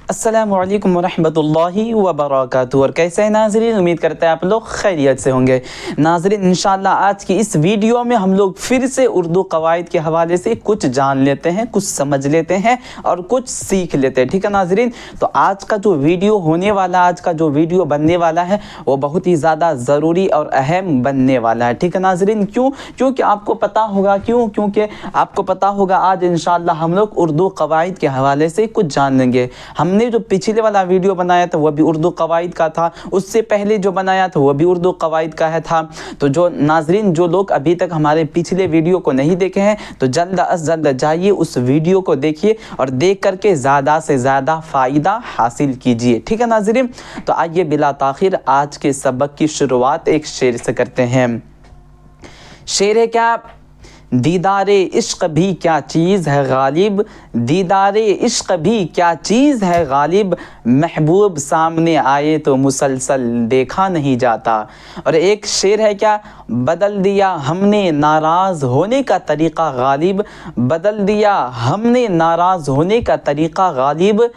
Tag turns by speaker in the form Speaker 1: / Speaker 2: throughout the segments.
Speaker 1: अस्सलामु अलैकुम वरहमतुल्लाहि वबरकातुहू। और कैसे हैं नाज़रीन, उम्मीद करते हैं आप लोग खैरियत से होंगे। नाज़रीन इंशाअल्लाह आज की इस वीडियो में हम लोग फिर से उर्दू कवायद के हवाले से कुछ जान लेते हैं, कुछ समझ लेते हैं और कुछ सीख लेते हैं। ठीक है नाज़रीन, तो आज का जो वीडियो होने वाला, आज का जो वीडियो बनने वाला है वो बहुत ही ज़्यादा ज़रूरी और अहम बनने वाला है। ठीक है नाज़रीन, क्योंकि आपको पता होगा, क्योंकि आपको पता होगा आज इंशाअल्लाह हम लोग उर्दू कवायद के हवाले से कुछ जान लेंगे। हमने जो पिछले वाला वीडियो बनाया था वो भी उर्दू कवायद का था, उससे पहले जो बनाया था वो भी उर्दू कवायद का है था। तो जो नाज़रीन, जो लोग अभी तक हमारे पिछले वीडियो को नहीं देखे हैं तो जल्द अज जल्द जाइए उस वीडियो को देखिए और देख करके ज़्यादा से ज़्यादा फ़ायदा हासिल कीजिए। ठीक है नाज़रीन, तो आइए बिला ताख़िर आज के सबक की शुरुआत एक शेर से करते हैं। शेर है क्या? दीदारे इश्क भी क्या चीज़ है गालिब, दीदारे इश्क भी क्या चीज़ है गालिब, महबूब सामने आए तो मुसलसल देखा नहीं जाता। और एक शेर है क्या? बदल दिया हमने नाराज़ होने का तरीक़ा गालिब, बदल दिया हमने नाराज़ होने का तरीक़ा गालिब,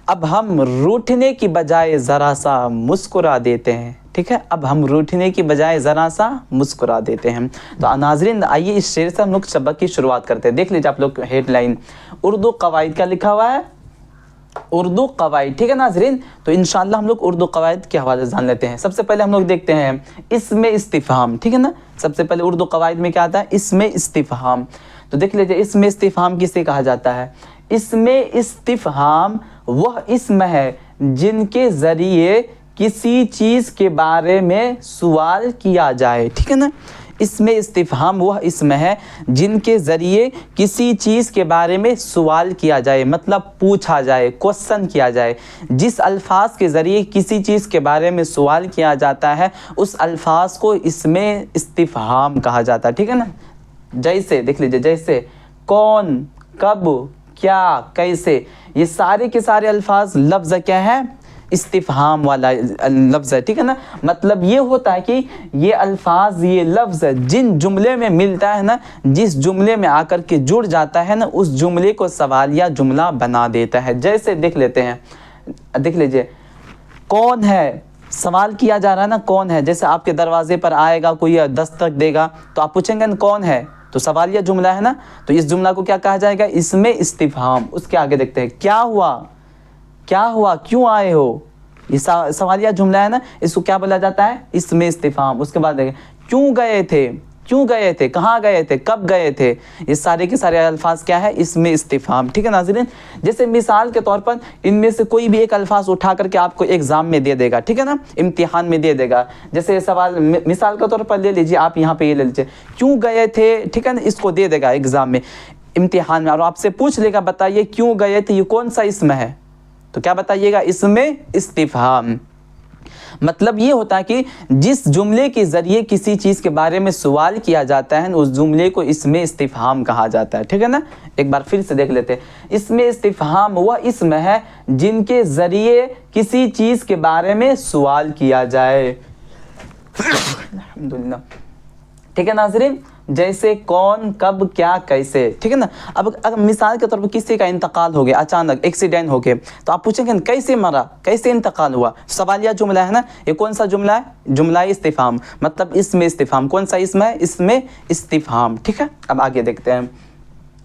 Speaker 1: अब हम रूठने की बजाय ज़रा सा मुस्कुरा देते हैं। ठीक है, अब हम रूठने की बजाय ज़रा सा मुस्कुरा देते हैं। तो नाज़रीन आइए इस शेर से हम लोग सबक की शुरुआत करते हैं। देख लीजिए आप लोग हेडलाइन, उर्दू कवायद क्या लिखा हुआ है? उर्दू कवायद। ठीक है नाज़रीन, तो इंशाअल्लाह हम लोग उर्दू कवायद के हवाले से जान लेते हैं। सबसे पहले हम लोग देखते हैं इसमें इस्तिफ़हाम। ठीक है ना, सबसे पहले उर्दू कवायद में क्या आता है? इसमें इस्तिफ़हाम। तो देख लीजिए इसमें इस्तिफ़हाम किसे कहा जाता है? इसमें इस्तिफ़हाम वह इसम है जिनके ज़रिए किसी चीज़ के बारे में सवाल किया जाए। ठीक है ना, इसमें इस्तिफ़हाम वह इसम है जिनके ज़रिए किसी चीज़ के बारे में सवाल किया जाए, मतलब पूछा जाए, क्वेश्चन किया जाए। जिस अल्फाज के ज़रिए किसी चीज़ के बारे में सवाल किया जाता है उस अल्फाज को इसमें इस्तिफ़हाम कहा जाता है। ठीक है ना, जैसे देख लीजिए, जैसे कौन, कब, क्या, कैसे, ये सारे के सारे अल्फाज लफ्ज़ क्या है? इस्तिफ़हाम वाला लफ्ज़ है। ठीक है ना, मतलब ये होता है कि ये अल्फाज, ये लफ्ज़ जिन जुमले में मिलता है ना, जिस जुमले में आकर के जुड़ जाता है ना, उस जुमले को सवालिया जुमला बना देता है। जैसे देख लेते हैं, देख लीजिए कौन है, सवाल किया जा रहा है ना, कौन है। जैसे आपके दरवाजे पर आएगा कोई, दस्तक देगा तो आप पूछेंगे ना कौन है, तो सवालिया जुमला है ना, तो इस जुमला को क्या कहा जाएगा? इसमें इस्तिफ़हाम। उसके आगे देखते हैं क्या हुआ, क्या हुआ, क्यों आए हो, ये सवालिया जुमला है ना, इसको क्या बोला जाता है? इसमें इस्तिफ़हाम। उसके बाद देखें क्यों गए थे, क्यों गए थे, कहाँ गए थे, कब गए थे, ये सारे के सारे अल्फाज क्या है? इसमें इस्तिफ़हाम। ठीक है नाज़रीन, जैसे मिसाल के तौर पर इनमें से कोई भी एक अल्फाज उठा करके आपको एग्ज़ाम में दे देगा। ठीक है ना, इम्तिहान में दे देगा। जैसे सवाल मिसाल के तौर पर ले लीजिए, आप यहाँ पे ये ले लीजिए क्यों गए थे। ठीक है ना, इसको दे देगा एग्ज़ाम में, इम्तिहान में, और आपसे पूछ लेगा बताइए क्यों गए थे, ये कौन सा इसम है? तो क्या बताइएगा? इसमें इस्तिफ़हाम। मतलब ये होता है कि जिस जुमले के ज़रिए किसी चीज़ के बारे में सवाल किया जाता है उस जुमले को इसमें इस्तिफ़हाम कहा जाता है। ठीक है ना, एक बार फिर से देख लेते हैं। इसमें इस्तिफ़हाम वह इसम है जिनके ज़रिए किसी चीज़ के बारे में सवाल किया जाए। अल्हम्दुलिल्लाह। ठीक है नाज़रीन, जैसे कौन, कब, क्या, कैसे। ठीक है ना, अब अगर मिसाल के तौर पर किसी का इंतकाल हो गया, अचानक एक्सीडेंट हो गया, तो आप पूछेंगे कैसे मरा, कैसे इंतकाल हुआ, सवालिया जुमला है ना, ये कौन सा जुमला है? जुमला इस्तिफ़हाम, मतलब इसमें इस्तिफ़हाम। कौन सा इसम है? इसमें इस्तिफ़हाम। ठीक है, अब आगे देखते हैं,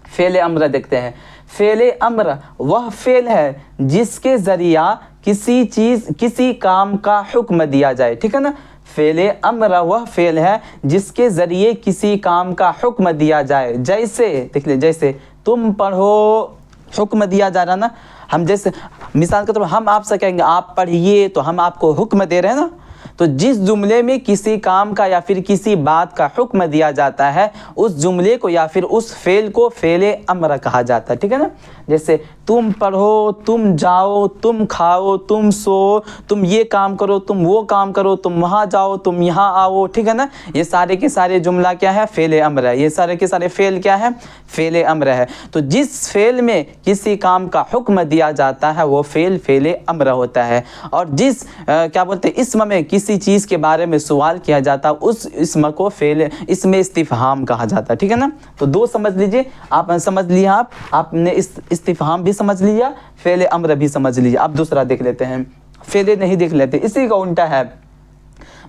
Speaker 1: फ़ेल अम्र देखते हैं। फ़ेल अम्र वह फ़ेल है जिसके ज़रिया किसी चीज़, किसी काम का हुक्म दिया जाए। ठीक है ना, फ़ेल अम्र वह फ़ेल है जिसके ज़रिए किसी काम का हुक्म दिया जाए। जैसे देख लीजिए, जैसे तुम पढ़ो, हुक्म दिया जा रहा ना, हम जैसे मिसाल के तौर पर हम आपसे कहेंगे आप पढ़िए, तो हम आपको हुक्म दे रहे हैं ना। तो जिस जुमले में किसी काम का या फिर किसी बात का हुक्म दिया जाता है उस जुमले को या फिर उस फ़ेल को फ़ेल अम्र कहा जाता है। ठीक है ना, जैसे तुम पढ़ो, तुम जाओ, तुम खाओ, तुम सो, तुम ये काम करो, तुम वो काम करो, तुम वहाँ जाओ, तुम यहाँ आओ। ठीक है ना, ये सारे के सारे जुमला क्या है? फ़ेल अम्र है। ये सारे के सारे फ़ेल क्या है? फ़ेल अम्र है। तो जिस फ़ेल में किसी काम का हुक्म दिया जाता है वो फ़ेल अम्र होता है। और जिस क्या बोलते हैं, इसम में किसी चीज़ के बारे में सवाल किया जाता है उस इसम को फ़ेल, इसमें इस्तिफ़हाम कहा जाता है। ठीक है ना, तो दो समझ लीजिए, आप समझ लिया, आपने इस्तिफहाम भी समझ लिया, फ़ेल अम्र भी समझ लिया। अब दूसरा देख लेते हैं, फ़ेल नहीं देख लेते, इसी का उल्टा है।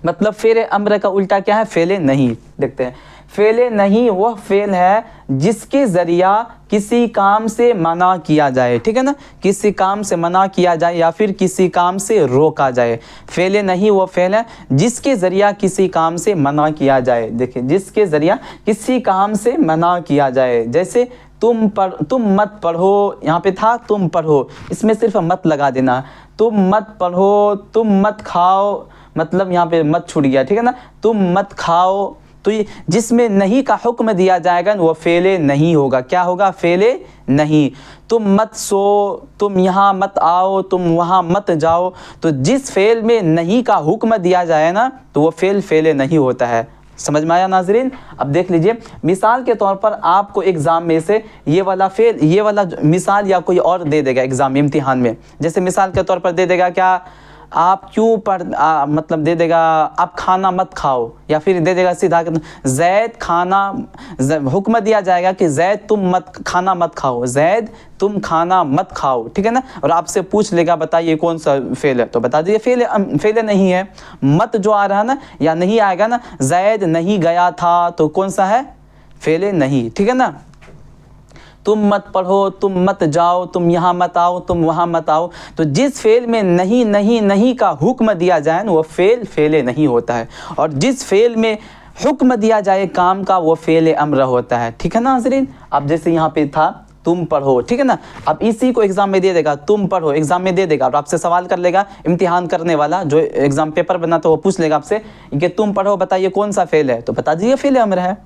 Speaker 1: मतलब फ़ेल अम्र का उल्टा क्या है? फ़ेल नहीं। देखते हैं, फ़ेल नहीं वह फ़ेल है जिसके ज़रिया किसी काम से मना किया जाए, ठीक है ना, किसी काम से मना किया जाए या फिर किसी काम से रोका जाए। फ़ेल नहीं वो फ़ेल है जिसके ज़रिया किसी काम से मना किया जाए। देखिए, जिसके ज़रिया किसी काम से मना किया जाए। जैसे तुम मत पढ़ो, यहाँ पे था तुम पढ़ो, इसमें सिर्फ मत लगा देना। तुम मत पढ़ो, तुम मत खाओ, मतलब यहाँ पे मत छूट गया, ठीक है ना। तुम मत खाओ, तो ये जिसमें नहीं का हुक्म दिया जाएगा वो फ़ेल नहीं होगा। क्या होगा? फ़ेल नहीं। तुम मत सो, तुम यहाँ मत आओ, तुम वहाँ मत जाओ, तो जिस फ़ेल में नहीं का हुक्म दिया जाए ना, तो वो फ़ेल नहीं होता है। समझ में आया नाज़रीन? अब देख लीजिए, मिसाल के तौर पर आपको एग्ज़ाम में से ये वाला मिसाल या कोई और दे देगा एग्ज़ाम में, इम्तिहान में। जैसे मिसाल के तौर पर दे देगा क्या, आप क्यों मतलब दे देगा आप खाना मत खाओ, या फिर दे देगा सीधा ज़ैद खाना, हुक्म दिया जाएगा कि ज़ैद तुम खाना मत खाओ, ज़ैद तुम खाना मत खाओ, ठीक है ना। और आपसे पूछ लेगा बताइए कौन सा फ़ेल है, तो बता दीजिए फ़ेल नहीं है। मत जो आ रहा है ना, या नहीं आएगा ना, ज़ैद नहीं गया था, तो कौन सा है? फ़ेल नहीं, ठीक है ना। तुम मत पढ़ो, तुम मत जाओ, तुम यहाँ मत आओ, तुम वहाँ मत आओ, तो जिस फ़ेल में नहीं का हुक्म दिया जाए ना, वो फ़ेल नहीं होता है। और जिस फ़ेल में हुक्म दिया जाए काम का, वो फ़ेल अम्र होता है, ठीक है ना नाज़रीन। अब जैसे यहाँ पे था तुम पढ़ो, ठीक है ना। अब इसी को एग्ज़ाम में दे देगा, तुम पढ़ो एग्ज़ाम में दे देगा, और आपसे सवाल कर लेगा इम्तिहान करने वाला, जो एग्ज़ाम पेपर बनाता है, वो पूछ लेगा आपसे कि तुम पढ़ो, बताइए कौन सा फ़ेल है, तो बता दीजिए फ़ेल अम्र है।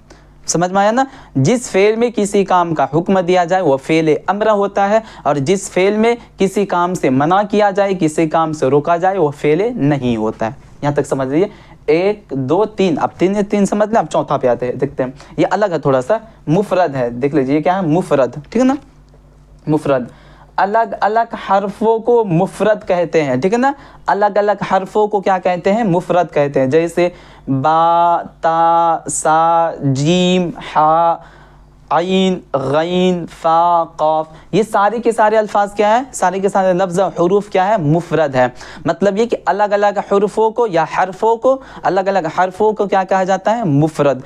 Speaker 1: समझ में आया ना। जिस फ़ेल में किसी काम का हुक्म दिया जाए वो फ़ेल अम्र होता है, और जिस फ़ेल में किसी काम से मना किया जाए, किसी काम से रोका जाए, वो फ़ेल नहीं होता है। यहाँ तक समझ लीजिए। 1 2 3, अब तीन समझ लें। अब चौथा पे आते हैं, देखते हैं। ये अलग है थोड़ा सा, मुफरद है। देख लीजिए क्या है, मुफरद, ठीक है ना। मुफरद, अलग अलग हरफों को मुफरद कहते हैं, ठीक है ना। अलग अलग हरफों को क्या कहते हैं? मुफरद कहते हैं। जैसे बा, ता, सा, जीम, हा, आइन, गैन, फा, क़ाफ, ये सारे के सारे अल्फाज क्या है? सारे के सारे लफ्ज़ हुरूफ क्या है? मुफरद है। मतलब ये कि अलग अलग हुरूफों को या हरफों को, अलग अलग हरफों को क्या कहा जाता है? मुफरद।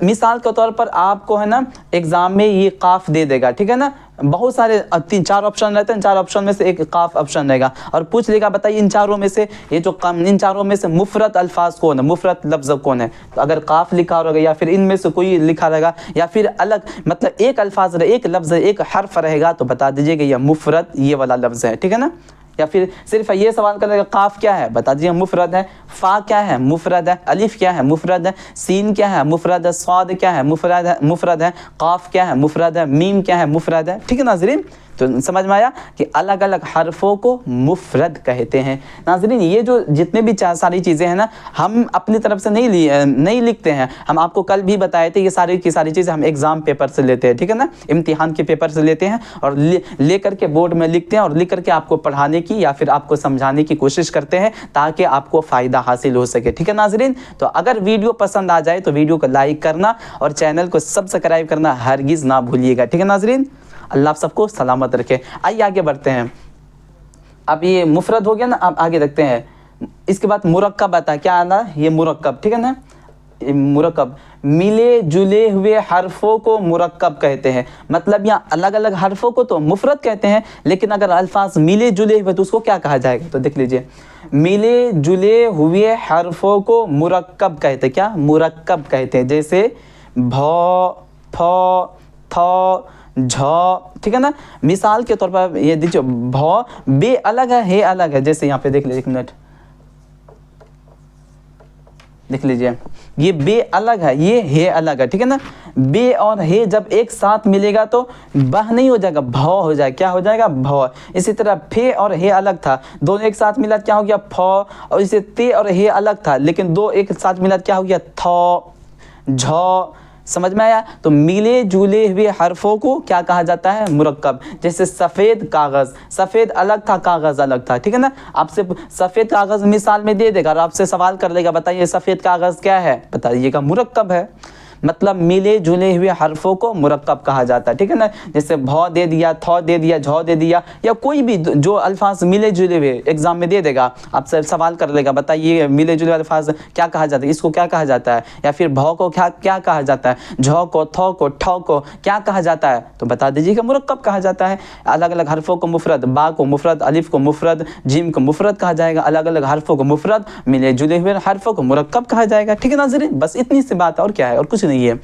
Speaker 1: मिसाल के तौर पर आपको है ना एग्ज़ाम में ये क़ाफ दे देगा, ठीक है ना। बहुत सारे 3-4 ऑप्शन रहते हैं, 4 ऑप्शन में से एक क़ाफ ऑप्शन रहेगा, और पूछ लेगा बताइए इन चारों में से इन चारों में से मुफरद अल्फाज कौन है, मुफरद लफ्ज़ कौन है। तो अगर क़ाफ लिखा रहेगा या फिर इनमें से कोई लिखा रहेगा, या फिर अलग मतलब एक अल्फाज एक लफ्ज़ एक हर्फ रहेगा, तो बता दीजिए कि यह मुफरद ये वाला लफ्ज़ है, ठीक है ना। या फिर सिर्फ ये सवाल करेगा क़ाफ क्या है, बता दीजिए मुफरद है। फ़ा क्या है? मुफरद है। अलिफ क्या है? मुफरद है। सीन क्या है? मुफरद है। स्वाद क्या है? मुफरद है। क़ाफ क्या है? मुफरद है। मीम क्या है? मुफरद है, ठीक है नाज़रीन। तो समझ में आया कि अलग अलग हरफों को मुफरद कहते हैं। नाज़रीन, ये जो जितने भी सारी चीज़ें हैं ना, हम अपनी तरफ से नहीं लिखते हैं। हम आपको कल भी बताए थे, ये सारी की सारी चीज़ें हम एग्ज़ाम पेपर से लेते हैं, ठीक है ना, इम्तिहान के पेपर से लेते हैं, और ले करके बोर्ड में लिखते हैं, और लिख करके आपको पढ़ाने की या फिर आपको समझाने की कोशिश करते हैं, ताकि आपको फ़ायदा हासिल हो सके, ठीक है नाज़रीन। तो अगर वीडियो पसंद आ जाए तो वीडियो को लाइक करना और चैनल को सब्सक्राइब करना हरगिज़ ना भूलिएगा, ठीक है नाज़रीन। अल्लाह आप सबको सलामत रखे। आइए आगे बढ़ते हैं। अब ये मुफरद हो गया ना, अब आगे देखते हैं। इसके बाद मुरक्कब आता है। क्या आना? ये मुरक्कब, ठीक है ना। मुरक्कब, मिले जुले हुए हरफों को मुरक्कब कहते हैं। मतलब यहाँ अलग अलग हरफों को तो मुफरद कहते हैं, लेकिन अगर अल्फाज मिले जुले हुए तो उसको क्या कहा जाएगा? तो देख लीजिए, मिले जुले हुए हरफों को मुरक्कब कहते हैं। क्या? मुरक्कब कहते हैं। जैसे भ, फ, थ, झ, ठीक है ना। मिसाल के तौर पर ये दीजिए, भ बे अलग है, हे अलग है। जैसे यहाँ पे देख लीजिए, 1 मिनट देख लीजिए, ये बे अलग है, ये हे अलग है, ठीक है ना। बे और हे जब एक साथ मिलेगा तो बह नहीं हो जाएगा, भ हो जाएगा। क्या हो जाएगा? भ। इसी तरह फे और हे अलग था, दोनों एक साथ मिला क्या हो गया? फ। और इसे ते और हे अलग था, लेकिन दो एक साथ मिला क्या हो गया? थ, झ। समझ में आया? तो मिले जुले हुए हरफों को क्या कहा जाता है? मुरक्कब। जैसे सफ़ेद कागज़, सफ़ेद अलग था, कागज़ अलग था, ठीक है ना। आपसे सफ़ेद कागज़ मिसाल में दे देगा और आपसे सवाल कर लेगा बताइए सफ़ेद कागज़ क्या है, बताइएगा मुरक्कब है। मतलब मिले जुले हुए हरफों को मुरक्कब कहा जाता है, ठीक है ना। जैसे भौ दे दिया, थौ दे दिया, झौ दे दिया, या कोई भी जो अल्फाज मिले जुले हुए एग्जाम में दे देगा, आपसे सवाल कर लेगा, बताइए मिले जुले अल्फाज क्या कहा जाता है, इसको क्या कहा जाता है, या फिर भौ को क्या कहा जाता है, झौ को, थौ को, ठौ को क्या कहा जाता है, तो बता दीजिएगा मुरक्कब कहा जाता है। अलग अलग हरफों को मुफरद, बा को मुफरद, अलिफ को मुफरद, जीम को मुफरद कहा जाएगा, अलग अलग हरफों को मुफरद, मिले जुले हुए हरफों को मुरक्कब कहा जाएगा, ठीक है नाज़रीन। बस इतनी सी बात है, और क्या है, और कुछ नहीं है।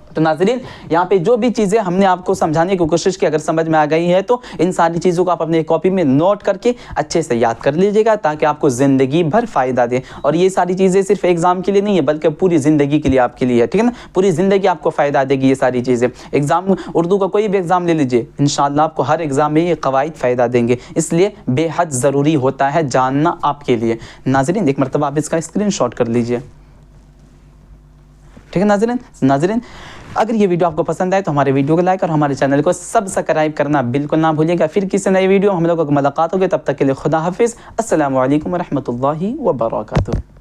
Speaker 1: तो नाज़रीन यहाँ पे जो भी चीज़ें हमने आपको समझाने की कोशिश की, अगर समझ में आ गई है तो इन सारी चीज़ों को आप अपने कॉपी में नोट करके अच्छे से याद कर लीजिएगा, ताकि आपको ज़िंदगी भर फ़ायदा दे। और ये सारी चीज़ें सिर्फ एग्ज़ाम के लिए नहीं है, बल्कि पूरी ज़िंदगी के लिए आपके लिए है, ठीक है ना। पूरी ज़िंदगी आपको फ़ायदा देगी ये सारी चीज़ें। एग्ज़ाम उर्दू का कोई भी एग्ज़ाम ले लीजिए, इंशाअल्लाह आपको हर एग्ज़ाम में ये कवायद फ़ायदा देंगे, इसलिए बेहद ज़रूरी होता है जानना आपके लिए। नाज़रीन एक मरतबा आप इसका स्क्रीनशॉट कर लीजिए, ठीक है नाज़रीन अगर ये वीडियो आपको पसंद आए तो हमारे वीडियो को लाइक और हमारे चैनल को सब्सक्राइब करना बिल्कुल ना भूलिएगा। फिर किसी नए वीडियो हम लोगों को मुलाकात होगी, तब तक के लिए खुदा हाफिज़। अस्सलामु अलैकुम व रहमतुल्लाहि व बरकातुहू।